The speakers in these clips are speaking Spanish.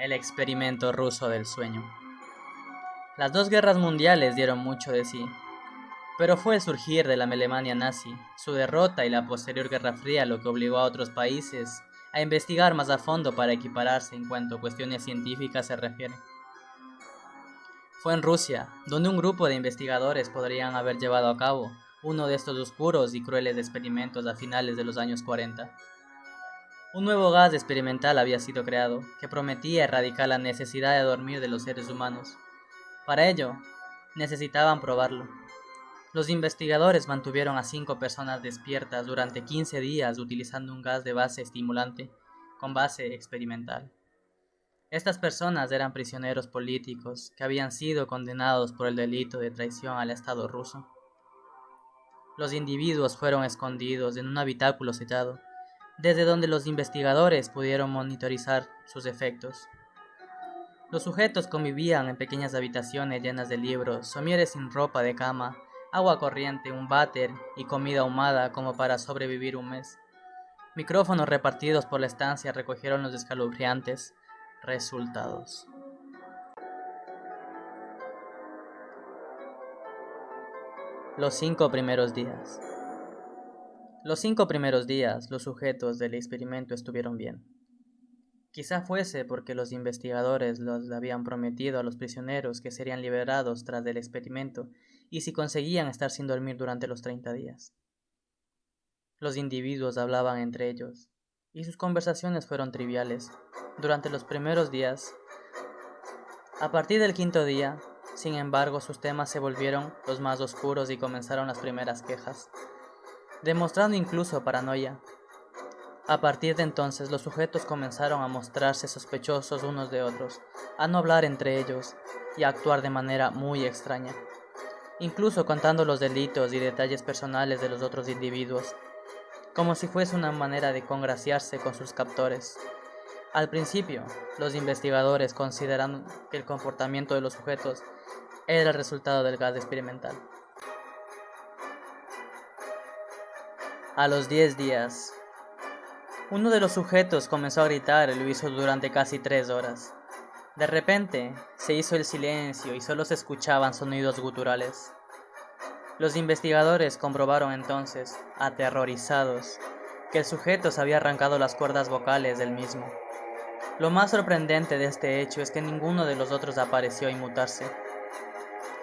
El experimento ruso del sueño. Las dos guerras mundiales dieron mucho de sí, pero fue el surgir de la Alemania nazi, su derrota y la posterior Guerra Fría lo que obligó a otros países a investigar más a fondo para equipararse en cuanto a cuestiones científicas se refiere. Fue en Rusia, donde un grupo de investigadores podrían haber llevado a cabo uno de estos oscuros y crueles experimentos a finales de los años 40. Un nuevo gas experimental había sido creado, que prometía erradicar la necesidad de dormir de los seres humanos. Para ello, necesitaban probarlo. Los investigadores mantuvieron a 5 personas despiertas durante 15 días utilizando un gas de base estimulante, con base experimental. Estas personas eran prisioneros políticos que habían sido condenados por el delito de traición al Estado ruso. Los individuos fueron escondidos en un habitáculo sellado, desde donde los investigadores pudieron monitorizar sus efectos. Los sujetos convivían en pequeñas habitaciones llenas de libros, somieres sin ropa de cama, agua corriente, un váter y comida ahumada como para sobrevivir un mes. Micrófonos repartidos por la estancia recogieron los escalofriantes resultados. Los 5 primeros días. Los 5 primeros días, los sujetos del experimento estuvieron bien. Quizá fuese porque los investigadores les habían prometido a los prisioneros que serían liberados tras el experimento y si conseguían estar sin dormir durante los 30 días. Los individuos hablaban entre ellos y sus conversaciones fueron triviales durante los primeros días. A partir del 5.º día, sin embargo, sus temas se volvieron los más oscuros y comenzaron las primeras quejas, demostrando incluso paranoia. A partir de entonces, los sujetos comenzaron a mostrarse sospechosos unos de otros, a no hablar entre ellos y a actuar de manera muy extraña, incluso contando los delitos y detalles personales de los otros individuos, como si fuese una manera de congraciarse con sus captores. Al principio, los investigadores consideraron que el comportamiento de los sujetos era el resultado del gas experimental. A los 10 días, uno de los sujetos comenzó a gritar y lo hizo durante casi 3 horas. De repente, se hizo el silencio y solo se escuchaban sonidos guturales. Los investigadores comprobaron entonces, aterrorizados, que el sujeto se había arrancado las cuerdas vocales del mismo. Lo más sorprendente de este hecho es que ninguno de los otros apareció inmutarse.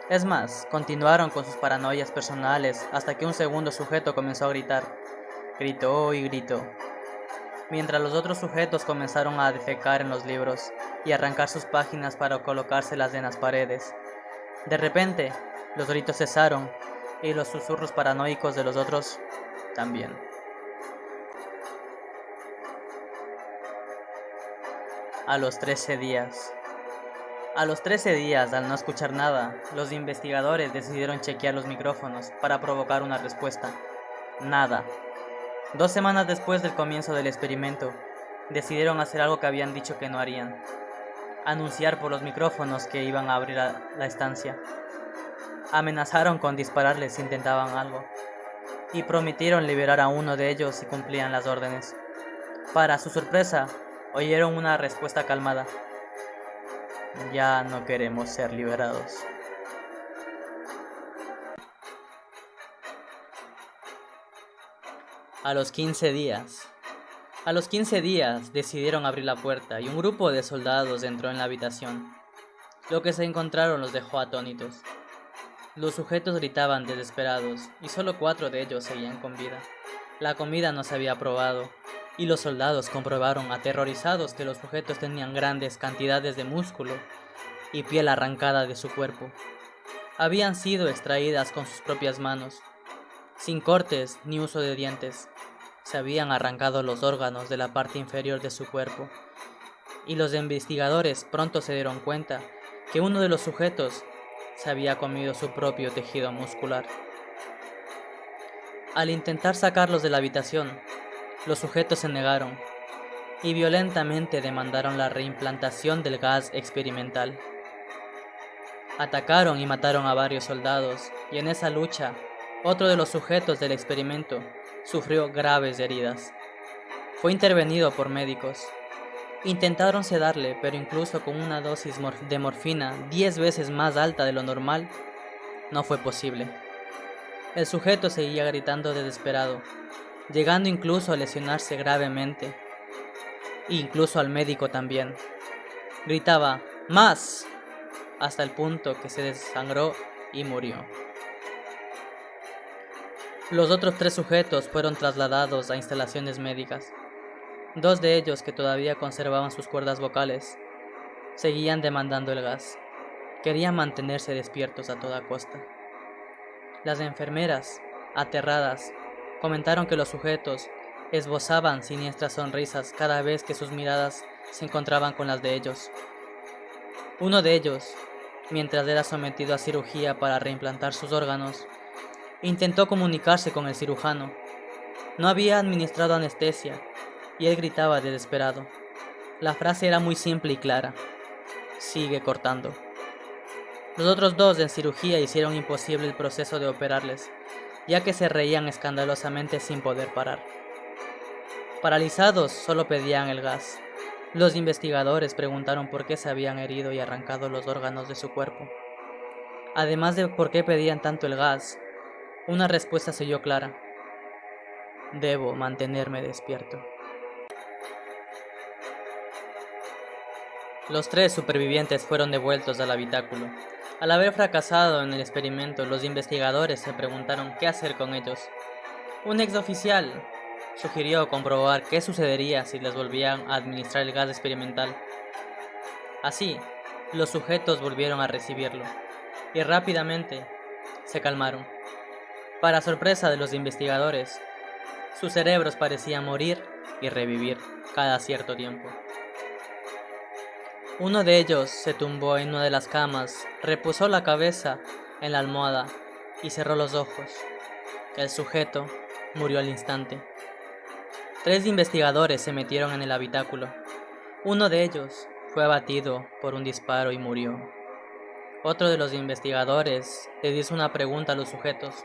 Es más, continuaron con sus paranoias personales hasta que un segundo sujeto comenzó a gritar. Gritó y gritó, mientras los otros sujetos comenzaron a defecar en los libros y arrancar sus páginas para colocárselas en las paredes. De repente, los gritos cesaron y los susurros paranoicos de los otros también. A los 13 días. A los 13 días, al no escuchar nada, los investigadores decidieron chequear los micrófonos para provocar una respuesta. Nada. 2 semanas después del comienzo del experimento, decidieron hacer algo que habían dicho que no harían: anunciar por los micrófonos que iban a abrir la estancia. Amenazaron con dispararles si intentaban algo, y prometieron liberar a uno de ellos si cumplían las órdenes. Para su sorpresa, oyeron una respuesta calmada: ya no queremos ser liberados. A los 15 días. A los 15 días decidieron abrir la puerta y un grupo de soldados entró en la habitación. Lo que se encontraron los dejó atónitos. Los sujetos gritaban desesperados y solo 4 de ellos seguían con vida. La comida no se había probado y los soldados comprobaron aterrorizados que los sujetos tenían grandes cantidades de músculo y piel arrancada de su cuerpo. Habían sido extraídas con sus propias manos, sin cortes ni uso de dientes. Se habían arrancado los órganos de la parte inferior de su cuerpo, y los investigadores pronto se dieron cuenta que uno de los sujetos se había comido su propio tejido muscular. Al intentar sacarlos de la habitación, los sujetos se negaron y violentamente demandaron la reimplantación del gas experimental. Atacaron y mataron a varios soldados, y en esa lucha, otro de los sujetos del experimento sufrió graves heridas. Fue intervenido por médicos, Intentaron sedarle, pero incluso con una dosis de morfina 10 veces más alta de lo normal, no fue posible. El sujeto seguía gritando desesperado, llegando incluso a lesionarse gravemente, e incluso al médico también. Gritaba, ¡más!, hasta el punto que se desangró y murió. Los otros 3 sujetos fueron trasladados a instalaciones médicas. 2 de ellos, que todavía conservaban sus cuerdas vocales, seguían demandando el gas. Querían mantenerse despiertos a toda costa. Las enfermeras, aterradas, comentaron que los sujetos esbozaban siniestras sonrisas cada vez que sus miradas se encontraban con las de ellos. Uno de ellos, mientras era sometido a cirugía para reimplantar sus órganos, intentó comunicarse con el cirujano. No había administrado anestesia y él gritaba desesperado. La frase era muy simple y clara: sigue cortando. Los otros 2 en cirugía hicieron imposible el proceso de operarles, ya que se reían escandalosamente sin poder parar. Paralizados, solo pedían el gas. Los investigadores preguntaron por qué se habían herido y arrancado los órganos de su cuerpo. Además de por qué pedían tanto el gas, una respuesta se oyó clara: debo mantenerme despierto. Los 3 supervivientes fueron devueltos al habitáculo. Al haber fracasado en el experimento, los investigadores se preguntaron qué hacer con ellos. Un exoficial sugirió comprobar qué sucedería si les volvían a administrar el gas experimental. Así, los sujetos volvieron a recibirlo, y rápidamente se calmaron. Para sorpresa de los investigadores, sus cerebros parecían morir y revivir cada cierto tiempo. Uno de ellos se tumbó en una de las camas, reposó la cabeza en la almohada y cerró los ojos. El sujeto murió al instante. 3 investigadores se metieron en el habitáculo. Uno de ellos fue abatido por un disparo y murió. Otro de los investigadores le hizo una pregunta a los sujetos: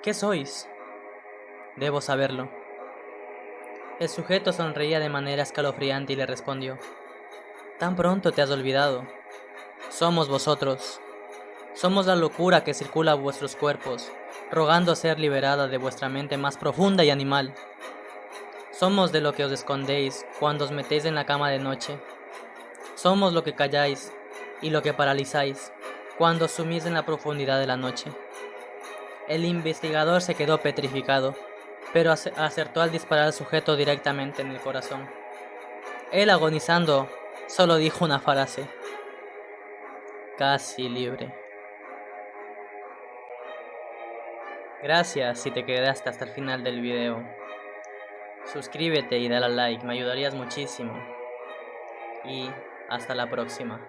¿qué sois? Debo saberlo. El sujeto sonreía de manera escalofriante y le respondió: ¿tan pronto te has olvidado? Somos vosotros. Somos la locura que circula a vuestros cuerpos, rogando ser liberada de vuestra mente más profunda y animal. Somos de lo que os escondéis cuando os metéis en la cama de noche. Somos lo que calláis y lo que paralizáis cuando os sumís en la profundidad de la noche. El investigador se quedó petrificado, pero acertó al disparar al sujeto directamente en el corazón. Él, agonizando, solo dijo una frase: casi libre. Gracias si te quedaste hasta el final del video. Suscríbete y dale a like, me ayudarías muchísimo. Y hasta la próxima.